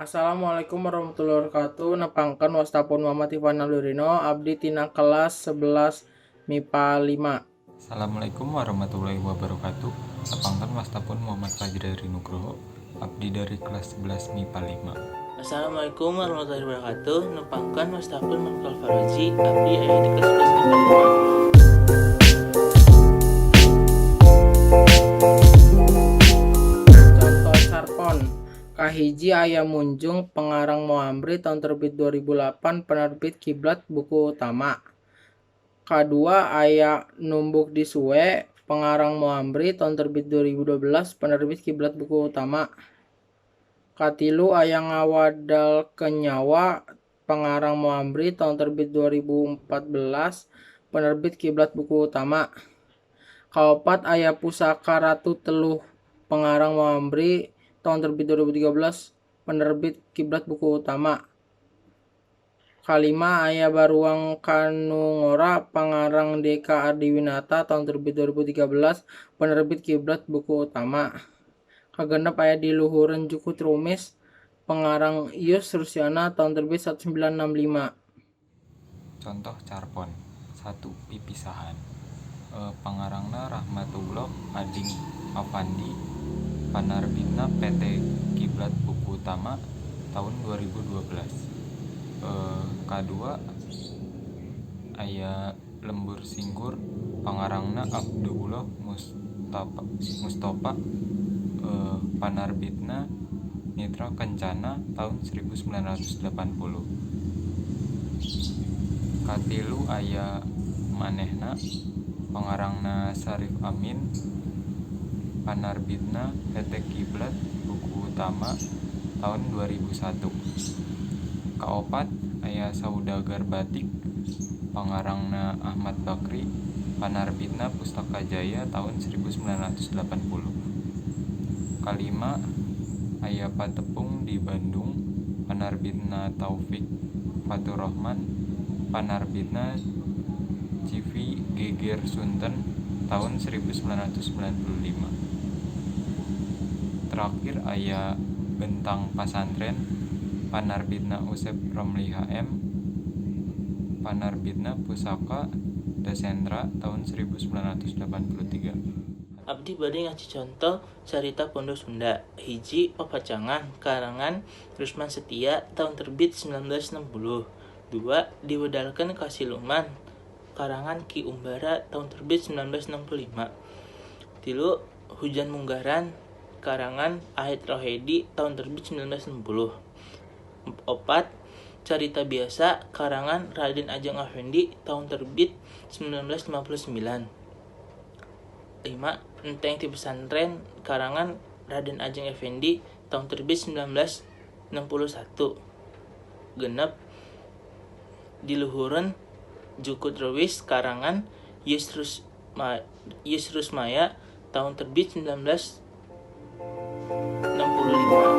Assalamualaikum warahmatullahi wabarakatuh. Nepangkeun wastapun Muhammad Ivan Nalurino abdi tina kelas 11 MIPA 5. Assalamualaikum warahmatullahi wabarakatuh. Nepangkeun wastapun Muhammad Fajrari Nugroho abdi dari kelas 11 MIPA 5. Assalamualaikum warahmatullahi wabarakatuh. Nepangkeun wastapun Muhammad Faroji abdi aya di kelas 11 MIPA 5. Contoh carpon. Kahiji aya Munjung pengarang Moamri tahun terbit 2008 penerbit Kiblat buku utama. Kedua aya Numbuk di Suwe pengarang Moamri tahun terbit 2012 penerbit Kiblat buku utama. Katilu aya Ngawadal Kenyawa pengarang Moamri tahun terbit 2014 penerbit Kiblat buku utama. Kaopat aya Pusaka Ratu Teluh pengarang Moamri tahun terbit 2013 penerbit Kiblat buku utama. Kalima aya Baruang Kanungora pengarang Deka Ardiwinata tahun terbit 2013 penerbit Kiblat buku utama. Kagenep aya Di Luhureun Juku Trumis pengarang Ius Rusyana tahun terbit 1965. Contoh carpon. 1. Pipisahan. Pangarangna Rahmatullah Ading Afandi, panerbitna PT Kiblat buku utama tahun 2012. Kedua aya Lembur Singgur, pangarangna Abdullah Mustafa, panerbitna Mitra Kencana tahun 1980. Katilu aya Manehna, pangarangna Sarif Amin, panerbitna PT Kiblat buku utama tahun 2001. Kaopat aya Saudagar Batik, pangarangna Ahmad Bakri, panerbitna Pustaka Jaya tahun 1980. Kalima aya Patepung di Bandung, panerbitna Taufik Faturrahman, panerbitna CV Geger Sunten tahun 1995. Terakhir aya Bentang Pasantren, panerbitna Usep Romli HM, panerbitna Pusaka Dasendra tahun 1983. Abdi bade ngasih contoh carita Pondok Sunda. Hiji Papacangan karangan Rusman Setia tahun terbit 1960. 2. Diwedalkeun ka Siluman karangan Ki Umbara tahun terbit 1965. 3. Hujan Munggaran karangan Ahid Rohedi tahun terbit 1960. 4. Carita Biasa karangan Raden Ajeng Effendi tahun terbit 1959. 5. Enteng ti Pesantren karangan Raden Ajeng Effendi tahun terbit 1961. 6. Di Luhureun Juku Trumis karangan Yus Rusmaya tahun terbit 1965.